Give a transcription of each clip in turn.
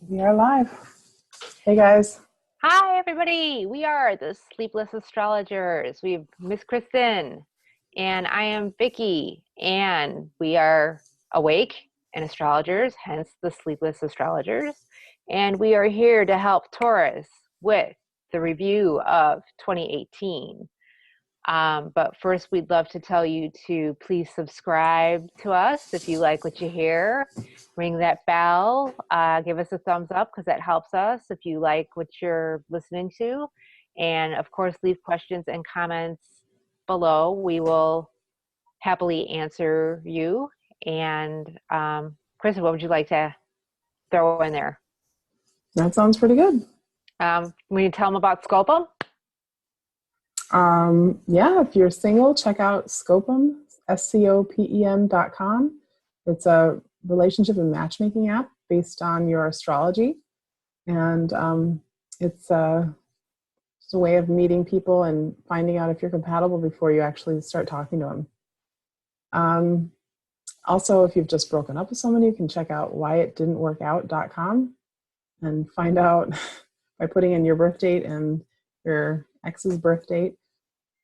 We are live. Hey guys. Hi, everybody. We are the Sleepless Astrologers. We have Miss Kristin, and I am Vickie, and we are awake and astrologers, hence the Sleepless Astrologers. And we are here to help Taurus with the review of 2018. But first, we'd love to tell you to please subscribe to us if you like what you hear. Ring that bell, give us a thumbs up because that helps us if you like what you're listening to. And of course, leave questions and comments below. We will happily answer you. And Kristen, what would you like to throw in there? That sounds pretty good. Will you tell them about Scopum? Yeah, if you're single, check out Scopum, SCOPEM.com. It's a relationship and matchmaking app based on your astrology. And it's a way of meeting people and finding out if you're compatible before you actually start talking to them. Also, if you've just broken up with someone, you can check out whyitdidn'tworkout.com and find out by putting in your birth date and your ex's birth date,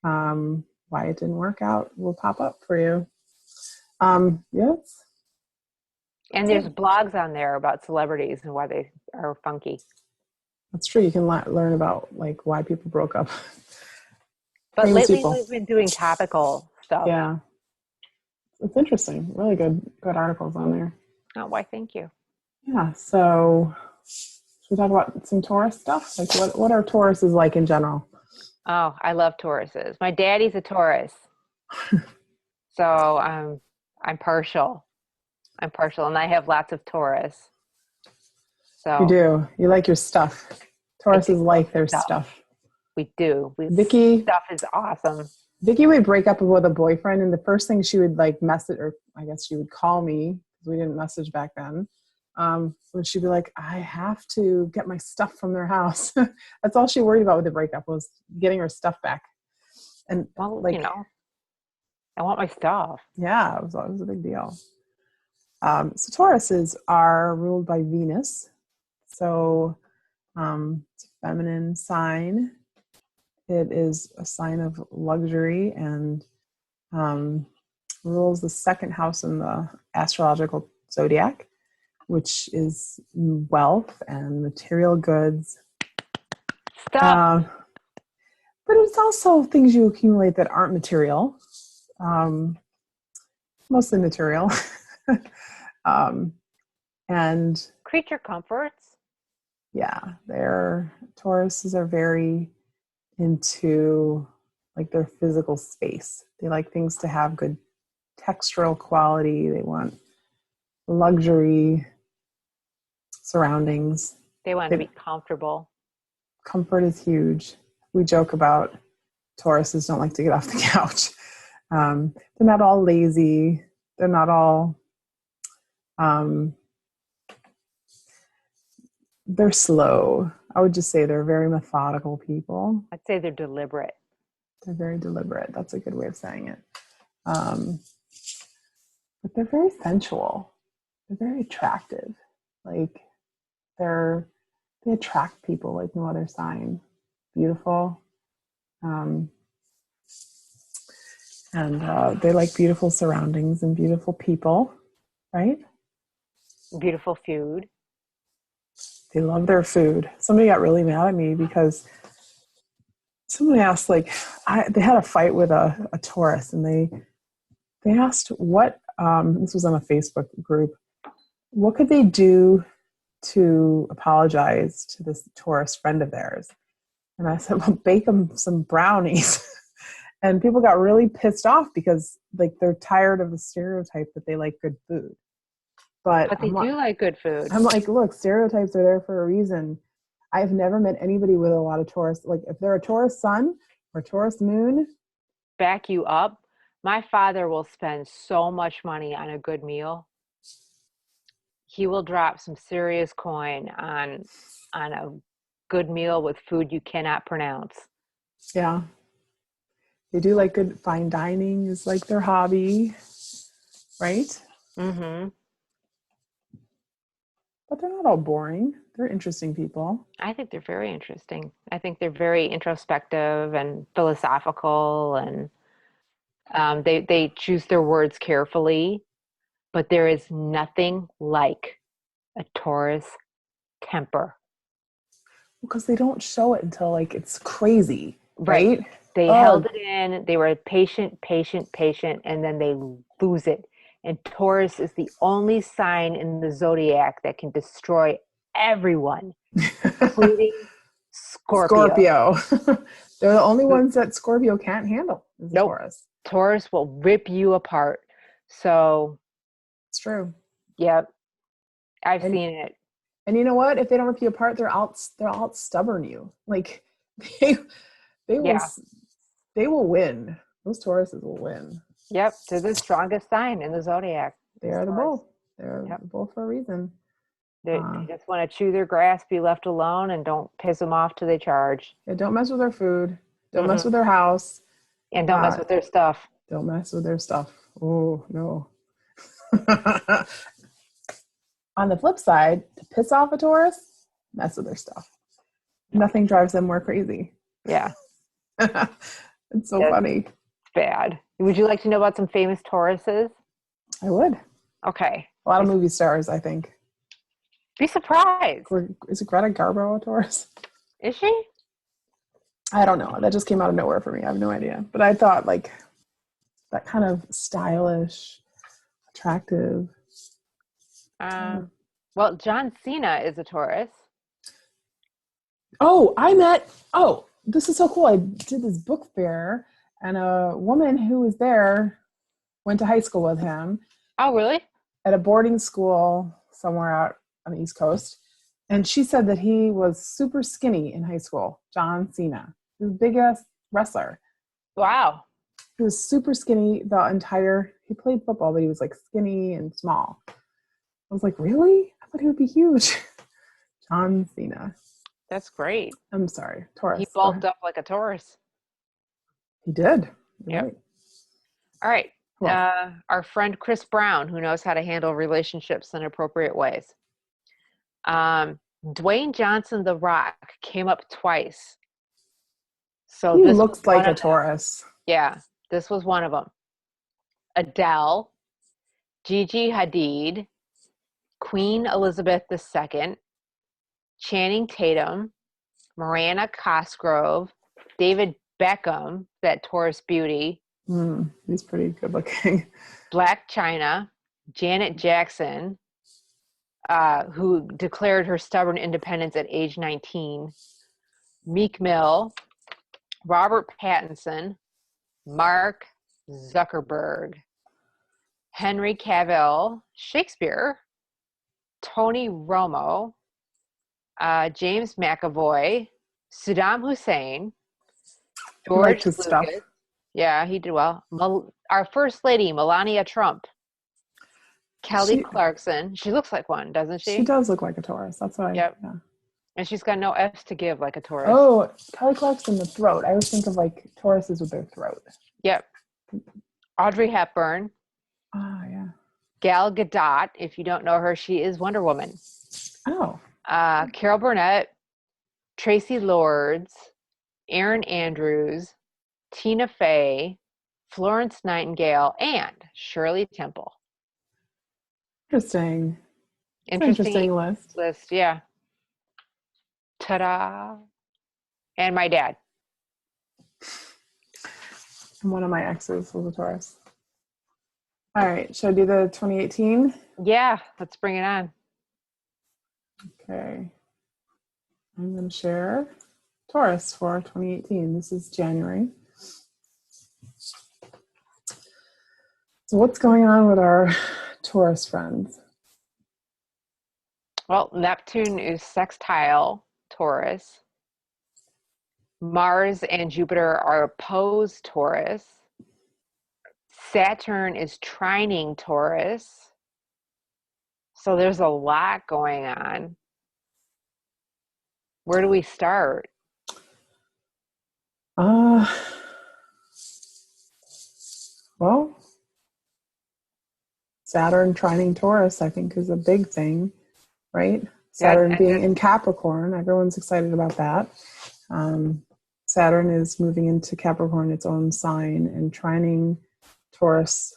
why it didn't work out will pop up for you. Yes. And there's blogs on there about celebrities and why they are funky. That's true. You can learn about like why people broke up. But Famous lately people. we've been doing topical stuff. Yeah. It's interesting. Really good articles on there. Oh, why, thank you. Yeah. So should we talk about some Taurus stuff? Like what are Tauruses like in general? Oh, I love Tauruses. My daddy's a Taurus. So I'm partial. I'm partial and I have lots of Taurus. You So do. You like your stuff. I do Tauruses love like their stuff. stuff. We do. Vickie Stuff is awesome. would break up with a boyfriend, and the first thing she would like message, or I guess she would call me because we didn't message back then. When she'd be like, "I have to get my stuff from their house." That's all she worried about with the breakup was getting her stuff back. And Well, like, I want my stuff. yeah, it was a big deal. So Tauruses are ruled by Venus. So it's a feminine sign. It is a sign of luxury and rules the second house in the astrological zodiac, which is wealth and material goods. Stuff. But it's also things you accumulate that aren't material, mostly material. And Creature comforts. yeah, Tauruses are very into like their physical space. They like things to have good textural quality. They want luxury surroundings. They want to be comfortable. Comfort is huge. We joke about Tauruses don't like to get off the couch. They're not all lazy. They're not all they're slow. I would just say they're very methodical people. I'd say they're deliberate. They're very deliberate. That's a good way of saying it. But they're very sensual. They're very attractive. Like they attract people like no other sign. Beautiful. And they like beautiful surroundings and beautiful people, right? Beautiful food. They love their food. Somebody got really mad at me because somebody asked, like, they had a fight with a Taurus, and they asked what, this was on a Facebook group, what could they do to apologize to this Taurus friend of theirs? And I said, well, bake them some brownies. And people got really pissed off because like they're tired of the stereotype that they like good food. But they do like good food. I'm like, look, stereotypes are there for a reason. I've never met anybody with a lot of Taurus. Like if they're a Taurus sun or Taurus moon. Back you up. My father will spend so much money on a good meal. He will drop some serious coin on a good meal with food you cannot pronounce. Yeah. They do like good fine dining is like their hobby, right? Mm-hmm. But they're not all boring. They're interesting people. I think they're very interesting. I think they're very introspective and philosophical, and they choose their words carefully. But there is nothing like a Taurus temper. Because they don't show it until like it's crazy, Right. right? They held Oh, it in. They were patient, patient, patient, and then they lose it. And Taurus is the only sign in the zodiac that can destroy everyone, including Scorpio. Scorpio. They're the only ones that Scorpio can't handle is a Nope. Taurus. Taurus will rip you apart. So, It's true. yep, I've And seen it. and you know what? If they don't rip you apart, they'll out stubborn you. Like they they will Yeah. they will win. Those Tauruses will win. Yep. They're the strongest sign in the zodiac. They Is are the Taurus. bull. They're Yep. the bull for a reason. They just want to chew their grass, be left alone, and don't piss them off till they charge. Yeah, don't mess with their food. Don't mess Mm-mm. with their house. And don't mess with their stuff. Don't mess with their stuff. Oh no. On the flip side, to piss off a Taurus, mess with their stuff. Nothing drives them more crazy. Yeah. It's so That's funny. bad. Would you like to know about some famous Tauruses? I would. Okay. A lot of movie stars, I think. Be surprised. Is it Greta Garbo a Taurus? Is she? I don't know. That just came out of nowhere for me. I have no idea. But I thought like that kind of stylish, attractive. Well, John Cena is a Taurus. Oh, this is so cool. I did this book fair and a woman who was there went to high school with him Oh, really? at a boarding school somewhere out on the East Coast. And she said that he was super skinny in high school, John Cena. He was a big ass wrestler. Wow. He was super skinny he played football, but he was like skinny and small. I was like, really? I thought he would be huge. John Cena. That's great. I'm sorry, Taurus. He bulked up like a Taurus. He did. Yep. Right. All right. Well, Our friend Chris Brown, who knows how to handle relationships in appropriate ways. Dwayne Johnson, The Rock, came up twice. So he this looks was like one a of them. Taurus. Yeah, this was one of them. Adele, Gigi Hadid, Queen Elizabeth II, Channing Tatum, Miranda Cosgrove, David Beckham, that Taurus beauty, He's pretty good looking. Black China, Janet Jackson, who declared her stubborn independence at age 19, Meek Mill, Robert Pattinson, Mark Zuckerberg, Henry Cavill, Shakespeare, Tony Romo, James McAvoy, Saddam Hussein, George his Lucas. stuff. Yeah, he did well. Our First Lady, Melania Trump. Kelly Clarkson. She looks like one, doesn't she? She does look like a Taurus. That's why. Yep. Yeah. And she's got no F's to give like a Taurus. Oh, Kelly Clarkson, the throat. I always think of like Tauruses with their throat. Yep. Audrey Hepburn. Oh, yeah. Gal Gadot. If you don't know her, she is Wonder Woman. Oh. Carol Burnett. Tracy Lords. Erin Andrews. Tina Fey. Florence Nightingale. And Shirley Temple. Interesting. Interesting list. Yeah. Ta-da. And my dad. And one of my exes was a Taurus. All right. Should I do the 2018? Yeah. Let's bring it on. Okay. I'm going to share Taurus for 2018. This is January. So what's going on with our Taurus friends? Well, Neptune is sextile Taurus. Mars and Jupiter are opposed Taurus. Saturn is trining Taurus. So there's a lot going on. Where do we start? Well, Saturn trining Taurus, I think, is a big thing. right? Yeah, Saturn being in Capricorn, everyone's excited about that. Saturn is moving into Capricorn, its own sign, and trining Taurans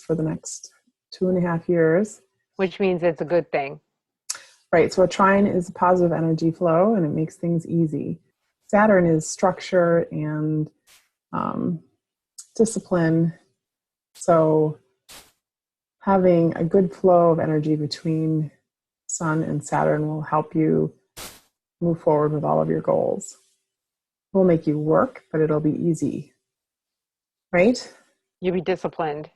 for the next 2.5 years. which means it's a good thing. Right. So a trine is a positive energy flow, and it makes things easy. Saturn is structure and discipline. So having a good flow of energy between Sun and Saturn will help you move forward with all of your goals. It will make you work, but it'll be easy. Right? You'll be disciplined.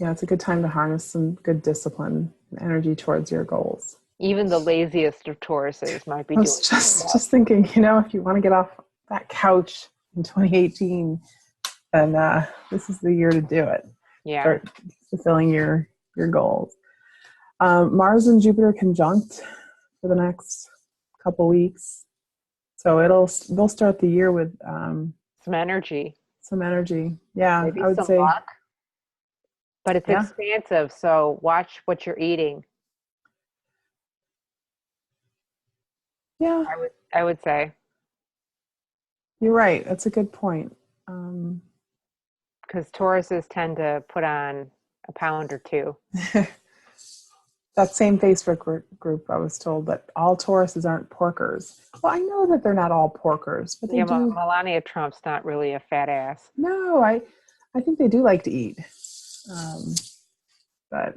Yeah, it's a good time to harness some good discipline and energy towards your goals. Even the laziest of Tauruses might be I doing was just thinking, if you want to get off that couch in 2018, then this is the year to do it. Yeah. Start fulfilling your goals. Mars and Jupiter conjunct for the next couple weeks, so they'll start the year with Some energy. Some energy. Yeah, Maybe I would some say. luck. But it's Yeah. expansive, so watch what you're eating. Yeah, I would say. you're right. That's a good point. Because Tauruses tend to put on a pound or two. That same Facebook group, I was told that all Tauruses aren't porkers. Well, I know that they're not all porkers, but they do. Melania Trump's not really a fat ass. No, I think they do like to eat. But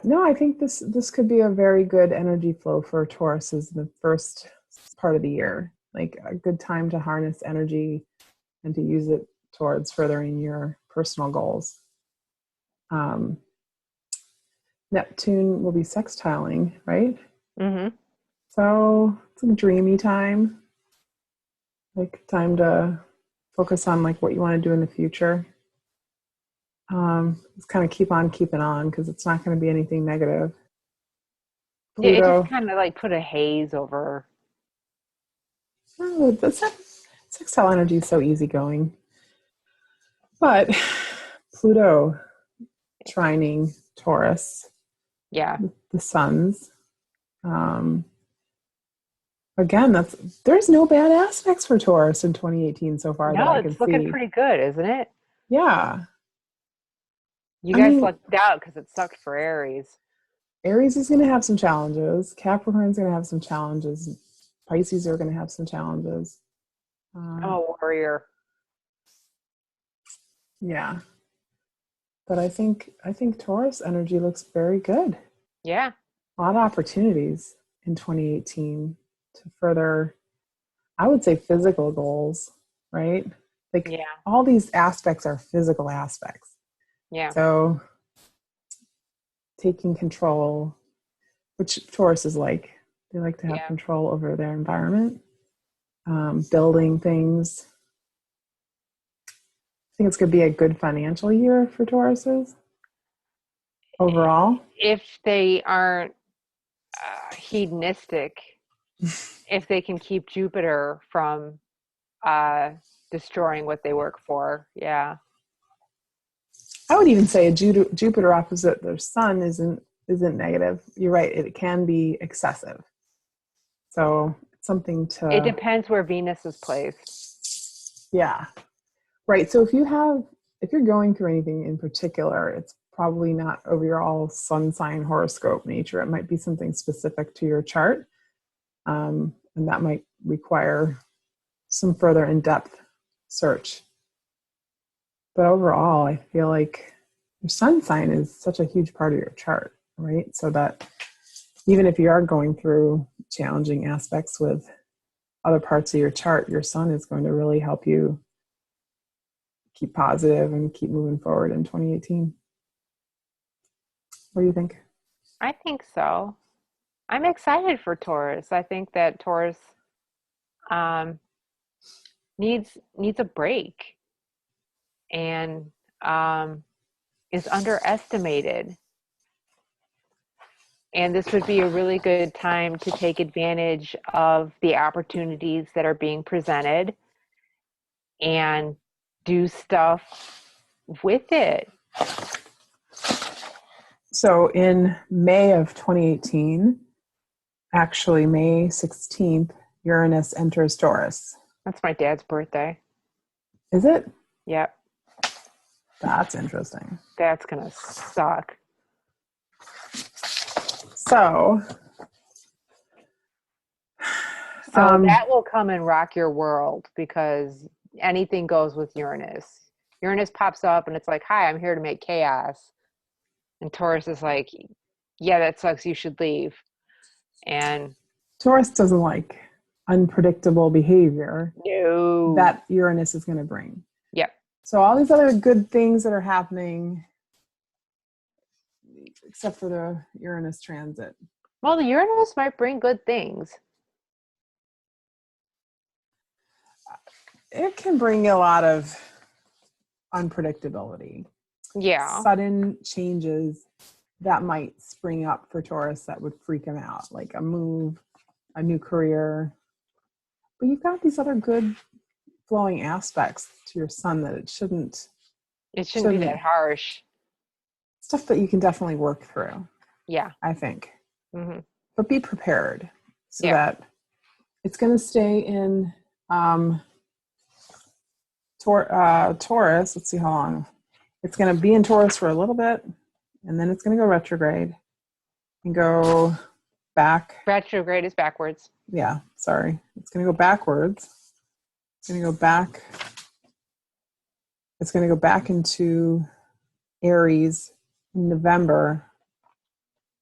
no, I think this could be a very good energy flow for Tauruses in the first part of the year. Like a good time to harness energy and to use it towards furthering your personal goals. Neptune will be sextiling, right? Mm-hmm. So it's a dreamy time, like time to focus on like what you want to do in the future. Just kind of keep on keeping on because it's not going to be anything negative. Yeah, it Pluto. just kind of like put a haze over. Oh, the sextile energy is so easygoing. But Pluto trining Taurus. Yeah. The suns. Again, there's no bad aspects for Taurus in 2018 so far that I can see. No, it's looking pretty good, isn't it? Yeah. You guys lucked out because it sucked for Aries. Aries is going to have some challenges. Capricorn's going to have some challenges. Pisces are going to have some challenges. I'm a warrior. Yeah. But I think Taurus energy looks very good. Yeah. A lot of opportunities in 2018 to further, I would say, physical goals, right? Like all these aspects are physical aspects. Yeah. So taking control, which Taurus is like, they like to have control over their environment, building things. I think it's going to be a good financial year for Tauruses overall. If they aren't hedonistic, if they can keep Jupiter from destroying what they work for. Yeah. I would even say a Jupiter opposite their sun isn't negative. You're right. It can be excessive. So it's something to... It depends where Venus is placed. Yeah. Right. So if you're going through anything in particular, it's probably not overall sun sign horoscope nature. It might be something specific to your chart. And that might require some further in-depth search. But overall, I feel like your sun sign is such a huge part of your chart, right? So that even if you are going through challenging aspects with other parts of your chart, your sun is going to really help you keep positive and keep moving forward in 2018. What do you think? I think so. I'm excited for Taurus. I think that Taurus needs a break and is underestimated. And this would be a really good time to take advantage of the opportunities that are being presented and do stuff with it. So in May of 2018, actually May 16th, Uranus enters Taurus. That's my dad's birthday. Is it? Yep. That's interesting. That's gonna suck. So that will come and rock your world because anything goes with Uranus. Uranus pops up and it's like, hi, I'm here to make chaos. And Taurus is like, yeah, that sucks. You should leave. And Taurus doesn't like unpredictable behavior no. that Uranus is going to bring. Yep. So all these other good things that are happening, except for the Uranus transit. Well, the Uranus might bring good things. It can bring a lot of unpredictability. Yeah. Sudden changes that might spring up for Taurus that would freak him out, like a move, a new career. But you've got these other good flowing aspects to your sun that it shouldn't be that harsh. Stuff that you can definitely work through. Yeah. I think. Mm-hmm. But be prepared so that it's going to stay in Taurus. Let's see how long. It's going to be in Taurus for a little bit, and then it's going to go retrograde and go back. Retrograde is backwards. Yeah, sorry. It's going to go backwards. It's going to go back. It's going to go back into Aries in November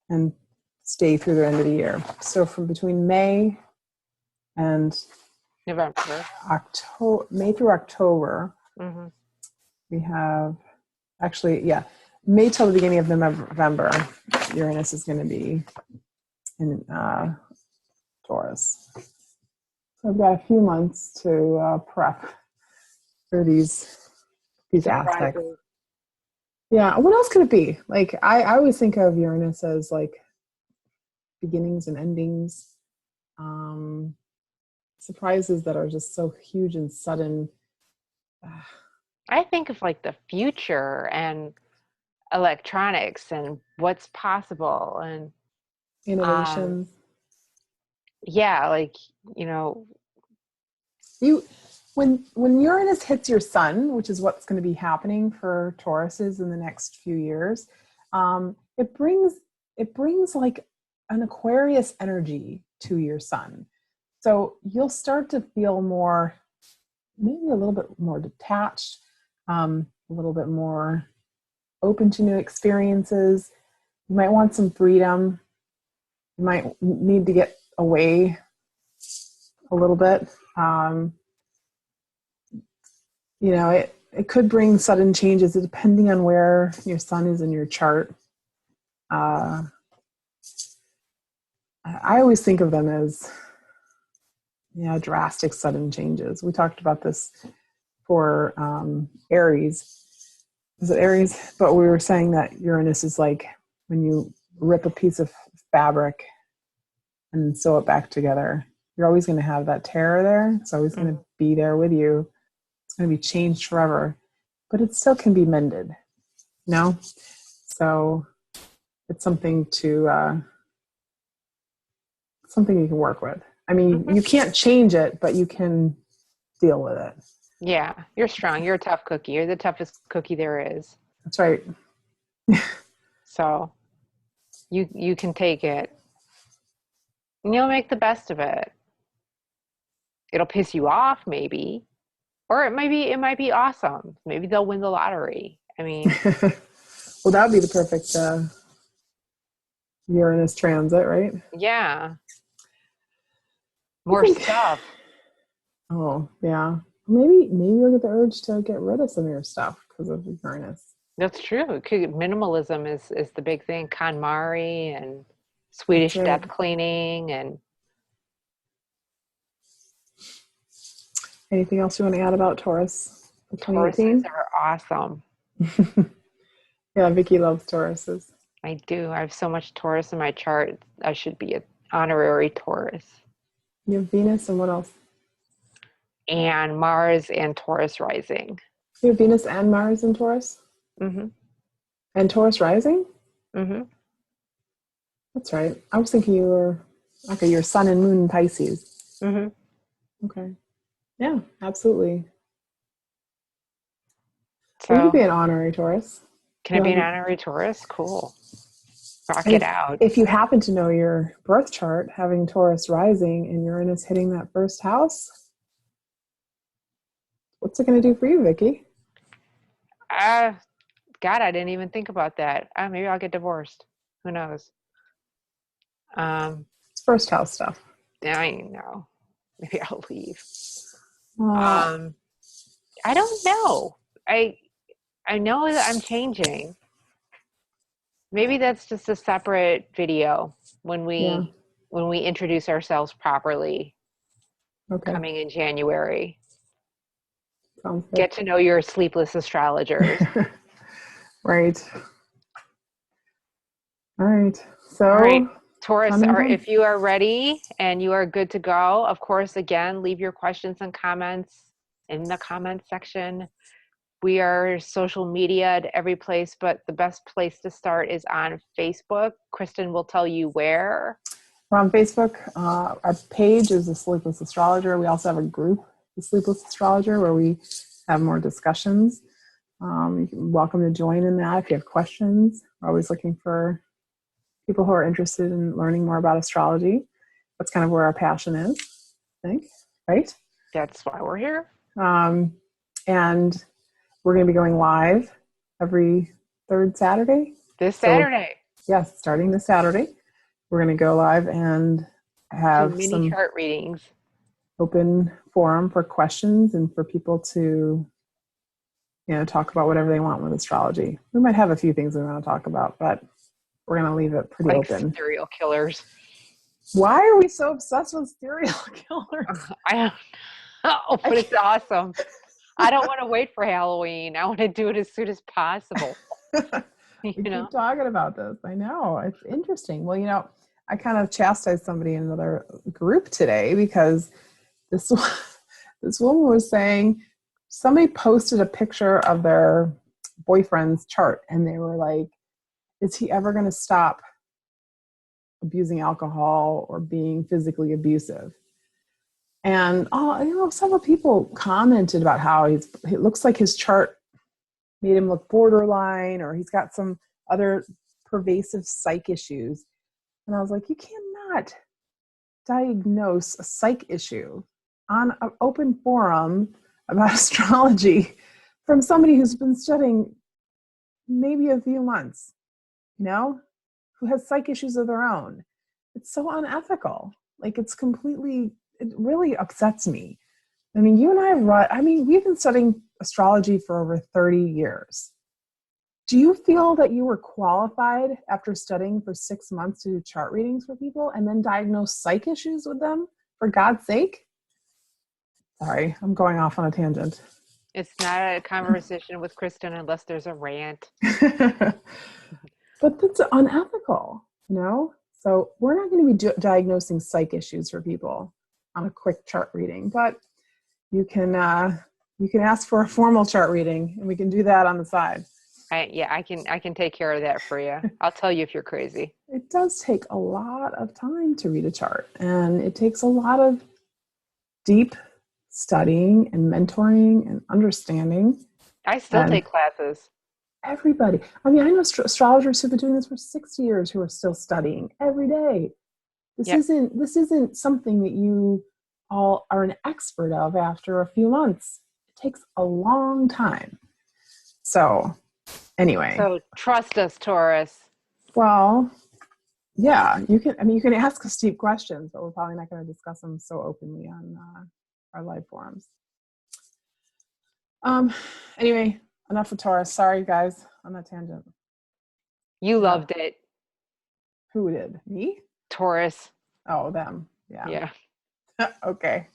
and stay through the end of the year. So from between May and November, May through October, mm-hmm. we have May till the beginning of November, Uranus is going to be in Taurus. So I've got a few months to prep for these aspects. Yeah, what else could it be? Like I always think of Uranus as like beginnings and endings, surprises that are just so huge and sudden. I think of like the future and electronics and what's possible and Innovations. Yeah, like, when Uranus hits your sun, which is what's going to be happening for Tauruses in the next few years, it brings like an Aquarius energy to your sun. So you'll start to feel maybe a little bit more detached, a little bit more open to new experiences. You might want some freedom. You might need to get away a little bit. It could bring sudden changes depending on where your sun is in your chart. I always think of them as drastic sudden changes. We talked about this for Aries. Is it Aries? But we were saying that Uranus is like when you rip a piece of fabric and sew it back together. You're always going to have that tear there. It's always going to be there with you. It's going to be changed forever, but it still can be mended. So it's something something you can work with. I mean, you can't change it, but you can deal with it. Yeah, you're strong. You're a tough cookie. You're the toughest cookie there is. That's right. So you can take it and you'll make the best of it. It'll piss you off maybe, or it might be awesome. Maybe they'll win the lottery. I mean, well, that would be the perfect Uranus transit, right? Yeah. More stuff. Oh, yeah. Maybe you'll get the urge to get rid of some of your stuff because of Uranus. That's true. Minimalism is the big thing. KonMari and Swedish death cleaning and. Anything else you want to add about Taurus? Tauruses are awesome. Yeah, Vickie loves Tauruses. I do. I have so much Taurus in my chart. I should be an honorary Taurus. You have Venus and what else? And Mars and Taurus rising. You have Venus and Mars in Taurus? Mm-hmm. And Taurus rising? Mm-hmm. That's right. I was thinking you were, okay, your sun and moon in Pisces. Mm-hmm. Okay. Yeah, absolutely. Well, you could So be an honorary Taurus. can I be You'll an have, honorary Taurus? Cool. Rock and it out. if you happen to know your birth chart, having Taurus rising and Uranus hitting that first house, what's it going to do for you, Vickie? Uh, God, I didn't even think about that. Maybe I'll get divorced. Who knows? Um, It's first house stuff. I know. Maybe I'll leave. Uh, Um, I don't know. I I know that I'm changing. Maybe that's just a separate video when yeah. we introduce ourselves properly Okay. coming in January. Sounds good. Get to know your sleepless astrologers. Right. All right. All right, So, Taurus, time and again. if you are ready and you are good to go, of course, again, leave your questions and comments in the comments section. We are social media at every place, but the best place to start is on Facebook. Kristin will tell you where. We're on Facebook. Our page is the Sleepless Astrologer. We also have a group, the Sleepless Astrologer, where we have more discussions. You're welcome to join in that if you have questions. We're always looking for people who are interested in learning more about astrology. That's kind of where our passion is, I think, right? That's why we're here. And we're going to be going live every third Saturday. This So, Saturday. yes, starting this Saturday, we're going to go live and Do have mini some chart readings. open forum for questions and for people to, talk about whatever they want with astrology. We might have a few things we want to talk about, but we're going to leave it pretty Like open. serial killers. Why are we so obsessed with serial killers? I don't know, but it's awesome. I don't want to wait for Halloween. I want to do it as soon as possible. We You know? keep talking about this. I know. It's interesting. Well, I kind of chastised somebody in another group today because this this woman was saying somebody posted a picture of their boyfriend's chart and they were like, is he ever going to stop abusing alcohol or being physically abusive? And several people commented about how it looks like his chart made him look borderline, or he's got some other pervasive psych issues. And I was like, you cannot diagnose a psych issue on an open forum about astrology from somebody who's been studying maybe a few months, who has psych issues of their own. It's so unethical. Like, it really upsets me. I mean, you and we've been studying astrology for over 30 years. Do you feel that you were qualified after studying for 6 months to do chart readings for people and then diagnose psych issues with them, for God's sake? Sorry, I'm going off on a tangent. It's not a conversation with Kristin unless there's a rant. But that's unethical, So we're not going to be diagnosing psych issues for people on a quick chart reading, but you can ask for a formal chart reading, and we can do that on the side. I can take care of that for you. I'll tell you if you're crazy. It does take a lot of time to read a chart, and it takes a lot of deep studying and mentoring and understanding. I still And take classes. everybody, I know astrologers who've been doing this for 60 years who are still studying every day. This Yep. isn't something that you all are an expert of after a few months. It takes a long time. So anyway. So trust us, Taurus. Well, yeah, you can ask us deep questions, but we're probably not going to discuss them so openly on our live forums. Anyway, enough of Taurus. Sorry, guys, on that tangent. You loved it. Who did? Me? Taurus. Oh, them. Yeah. Yeah. Okay.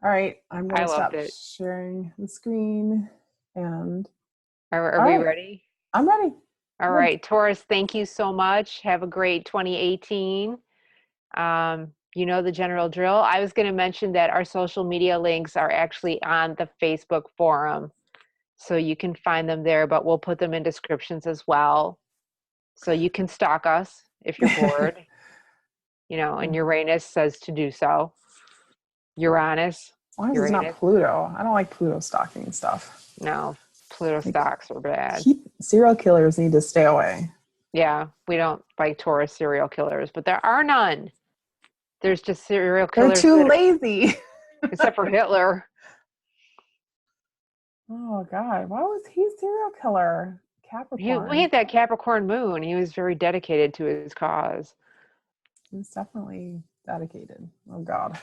All right. I'm going to stop it. sharing the screen. And are we ready? I'm ready. All right, Taurus, thank you so much. Have a great 2018. You know the general drill. I was going to mention that our social media links are actually on the Facebook forum, so you can find them there, but we'll put them in descriptions as well. So you can stalk us if you're bored, you know, and Uranus says to do so. Uranus. As long as it's not Uranus. Pluto. I don't like Pluto stalking stuff. No, Pluto Like, stocks are bad. serial killers need to stay away. Yeah, we don't like Taurus serial killers, but there are none. There's just serial They're killers too that are, lazy. except for Hitler. Oh God, why was he serial killer? We Capricorn. had that Capricorn moon. He was very dedicated to his cause. He was definitely dedicated. Oh God.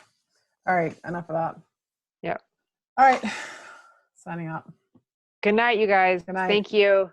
All right, enough of that. Yep. All right, signing up. Good night, you guys. Good night. Thank you.